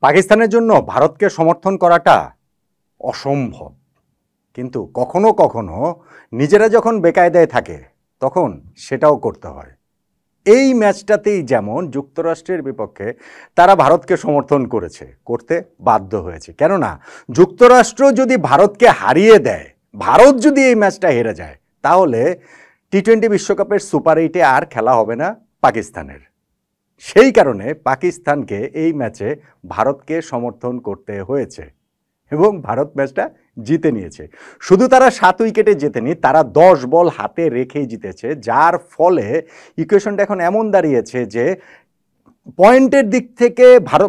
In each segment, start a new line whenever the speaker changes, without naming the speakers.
পাকিস্তানের জন্য ভারতকে সমর্থন করাটা অসম্ভব, কিন্তু কখনো কখনো নিজেরা যখন বেকায়দায় থাকে তখন সেটাও করতে হয়। এই ম্যাচটাতেই যেমন যুক্তরাষ্ট্রের বিপক্ষে তারা ভারতকে সমর্থন করতে বাধ্য হয়েছে, কেননা যুক্তরাষ্ট্র যদি ভারতকে হারিয়ে দেয়, ভারত যদি এই ম্যাচটা হেরে যায়, তাহলে টি-20 বিশ্বকাপের সুপার 8-এ আর খেলা হবে না পাকিস্তানের। সেই কারণে পাকিস্তানকে এই ম্যাচে ভারতকে সমর্থন করতে হয়েছে এবং ভারত ম্যাচটা জিতে নিয়েছে। শুধু তারা 7 উইকেটে জেতেনি, তারা 10 বল হাতে রেখেই জিতেছে, যার ফলে ইকুয়েশনটা এখন এমন দাঁড়িয়েছে যে পয়েন্টের দিক থেকে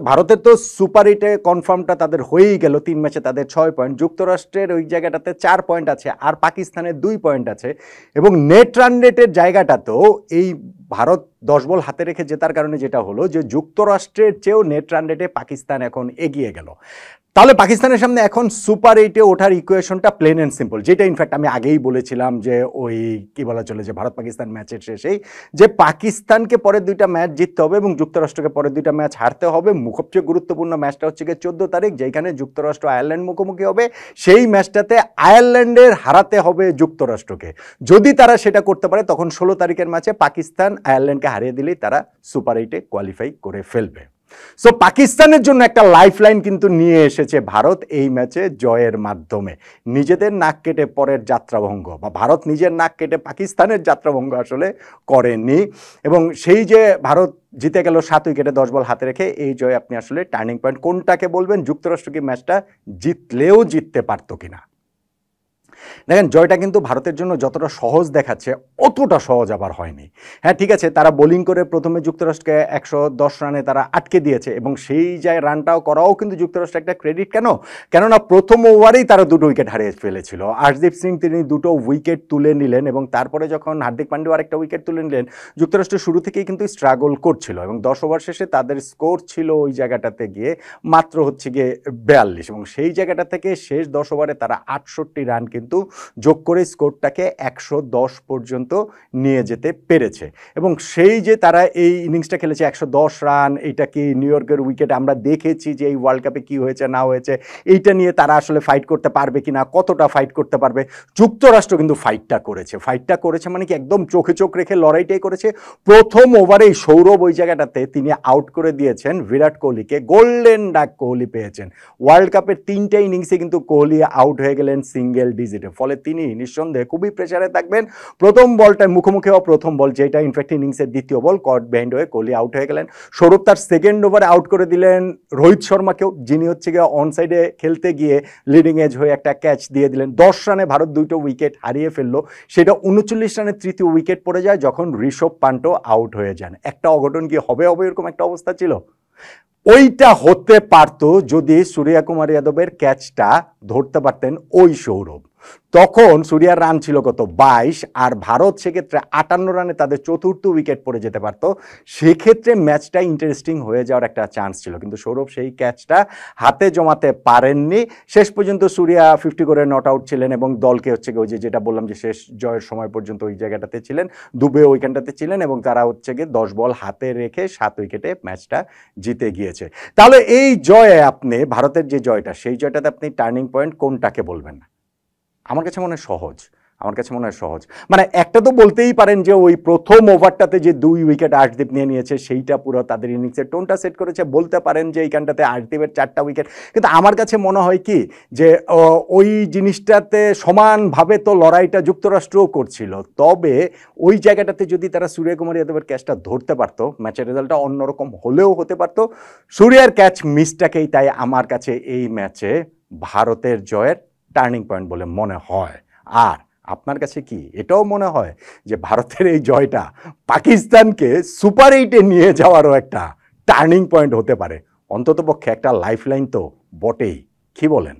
ভারতের তো সুপার 8-এ কনফার্মটা তাদের হয়েই গেল, 3 ম্যাচে তাদের 6 পয়েন্ট, যুক্তরাষ্ট্রের ওই জায়গাটাতে 4 পয়েন্ট আছে, আর পাকিস্তানের 2 পয়েন্ট আছে, এবং নেট রান রেটের জায়গাটাতেও এই ভারত 10 বল হাতে রেখে জেতার কারণে যেটা হলো যে যুক্তরাষ্ট্রের চেয়েও নেট রান রেটে পাকিস্তান এখন এগিয়ে গেল। তাহলে পাকিস্তানের সামনে এখন সুপার 8-এ ওঠার ইকুয়েশনটা প্লেন অ্যান্ড সিম্পল, যেটা ইনফ্যাক্ট আমি আগেই বলেছিলাম যে ওই কি বলা চলে যে ভারত পাকিস্তান ম্যাচের শেষেই, যে পাকিস্তানকে পরের 2টা ম্যাচ জিততে হবে এবং যুক্তরাষ্ট্রকে পরের 2টা ম্যাচ হারতে হবে। সবচেয়ে গুরুত্বপূর্ণ ম্যাচটা হচ্ছে গিয়ে 14 তারিখ, যেখানে যুক্তরাষ্ট্র আয়ারল্যান্ড মুখোমুখি হবে। সেই ম্যাচটাতে আয়ারল্যান্ডের হারাতে হবে যুক্তরাষ্ট্রকে। যদি তারা সেটা করতে পারে, তখন 16 তারিখের ম্যাচে পাকিস্তান আয়ারল্যান্ডকে হারিয়ে দিলেই তারা সুপার 8-এ কোয়ালিফাই করে ফেলবে। সো পাকিস্তানের জন্য একটা লাইফলাইন কিন্তু নিয়ে এসেছে ভারত এই ম্যাচে জয়ের মাধ্যমে। নিজেদের নাক কেটে পরের যাত্রাভঙ্গ, বা ভারত নিজের নাক কেটে পাকিস্তানের যাত্রাভঙ্গ আসলে করেনি, এবং সেই যে ভারত জিতে গেল 7 উইকেটে 10 বল হাতে রেখে, এই জয় আপনি আসলে টার্নিং পয়েন্ট কোনটাকে বলবেন? যুক্তরাষ্ট্র কি ম্যাচটা জিতলেও জিততে পারতো কিনা? দেখেন, জয়টা কিন্তু ভারতের জন্য যতটা সহজ দেখাচ্ছে অতটা সহজ আবার হয়নি। হ্যাঁ, ঠিক আছে, তারা বোলিং করে প্রথমে যুক্তরাষ্ট্রকে 110 রানে তারা আটকে দিয়েছে, এবং সেই রানটাও করাও কিন্তু যুক্তরাষ্ট্র একটা ক্রেডিট। কেননা প্রথম ওভারেই তারা 2টো উইকেট হারিয়ে ফেলেছিল। আর্শদীপ সিং তিনি 2টো উইকেট তুলে নিলেন, এবং তারপরে যখন হার্দিক পান্ডিয়া আরেকটা উইকেট তুলে নিলেন, যুক্তরাষ্ট্র শুরু থেকেই কিন্তু স্ট্রাগল করছিল, এবং 10 ওভার শেষে তাদের স্কোর ছিল ওই জায়গাটাতে গিয়ে মাত্র হচ্ছে গিয়ে 42, এবং সেই জায়গাটা থেকে শেষ 10 ওভারে তারা 68 রান কিন্তু যোগ করে স্কোরটাকে 110 পর্যন্ত নিয়ে যেতে পেরেছে। এবং সেই যে তারা এই ইনিংসটা খেলেছে 110 রান, এইটা কি নিউ ইয়র্কের উইকেট, আমরা দেখেছি যে এই ওয়ার্ল্ড কাপে কি হয়েছে না হয়েছে, এইটা নিয়ে তারা আসলে ফাইট করতে পারবে কিনা, কতটা ফাইট করতে পারবে। যুক্তরাষ্ট্র কিন্তু ফাইটটা করেছে মানে কি একদম চোখে চোখ রেখে লড়াইটাই করেছে। প্রথম ওভারেই সৌরভ ওই জায়গাটাতে তিনি আউট করে দিয়েছেন বিরাট কোহলিকে, গোল্ডেন ডাক কোহলি পেয়েছেন। ওয়ার্ল্ড কাপের 3টে ইনিংসে কিন্তু কোহলি আউট হয়ে গেলেন সিঙ্গেল ডিজিটে, ফলে তিনি নিঃসন্দেহে খুবই প্রেসারে থাকবেন। প্রথম বলটায় মুখোমুখি হওয়া প্রথম বল, যেটা ইনফ্যাক্ট ইনিংসের দ্বিতীয় বল, কট বিহাইন্ড হয়ে কোহলি আউট হয়ে গেলেন। সৌরভ তার সেকেন্ড ওভারে আউট করে দিলেন রোহিত শর্মাকেও, যিনি হচ্ছে গিয়ে অন সাইডে খেলতে গিয়ে লিডিং এজ হয়ে একটা ক্যাচ দিয়ে দিলেন। 10 রানে ভারত 2টো উইকেট হারিয়ে ফেললো। সেটা 39 রানে তৃতীয় উইকেট পড়ে যায় যখন ঋষভ পান্টও আউট হয়ে যান। একটা অঘটন কি হবে এরকম একটা অবস্থা ছিল। ওইটা হতে পারতো যদি সূর্যকুমার যাদবের ক্যাচটা ধরতে পারতেন ওই সৌরভ। তখন সূর্যার রান ছিল কত? 22, আর ভারত সেক্ষেত্রে 58 রানে তাদের চতুর্থ উইকেট পড়ে যেতে পারতো। সেক্ষেত্রে ম্যাচটা ইন্টারেস্টিং হয়ে যাওয়ার একটা চান্স ছিল, কিন্তু সৌরভ সেই ক্যাচটা হাতে জমাতে পারেননি। শেষ পর্যন্ত সূর্যা 50 করে নট আউট ছিলেন, এবং দলকে হচ্ছে ওই যেটা বললাম যে শেষ জয়ের সময় পর্যন্ত ওই জায়গাটাতে ছিলেন, দুবে ওইখানটাতে ছিলেন, এবং তারা হচ্ছে গিয়ে 10 বল হাতে রেখে 7 উইকেটে ম্যাচটা জিতে গিয়েছে। তাহলে এই জয়ে আপনি ভারতের যে জয়টা, সেই জয়টাতে আপনি টার্নিং পয়েন্ট কোনটাকে বলবেন? আমার কাছে মনে হয় সহজ। মানে একটা তো বলতেই পারেন যে ওই প্রথম ওভারটাতে যে 2 উইকেট আর্শদীপ নিয়ে নিয়েছে, সেইটা পুরো তাদের ইনিংসের টোনটা সেট করেছে। বলতে পারেন যে এইখানটাতে আর্শদীপের 4টা উইকেট, কিন্তু আমার কাছে মনে হয় কি যে ওই জিনিসটাতে সমানভাবে তো লড়াইটা যুক্তরাষ্ট্রও করছিল। তবে ওই জায়গাটাতে যদি তারা সূর্যকুমার যাদবের ক্যাচটা ধরতে পারতো, ম্যাচের রেজাল্টটা অন্যরকম হলেও হতে পারতো। সূর্যার ক্যাচ মিসটাকেই তাই আমার কাছে এই ম্যাচে ভারতের জয়ের টার্নিং পয়েন্ট বলে মনে হয়। আর আপনার কাছে কি এটাও মনে হয় যে ভারতের এই জয়টা পাকিস্তানকে সুপার 8-এ নিয়ে যাওয়ারও একটা টার্নিং পয়েন্ট হতে পারে? অন্ততপক্ষে একটা লাইফলাইন তো বটেই, কি বলেন?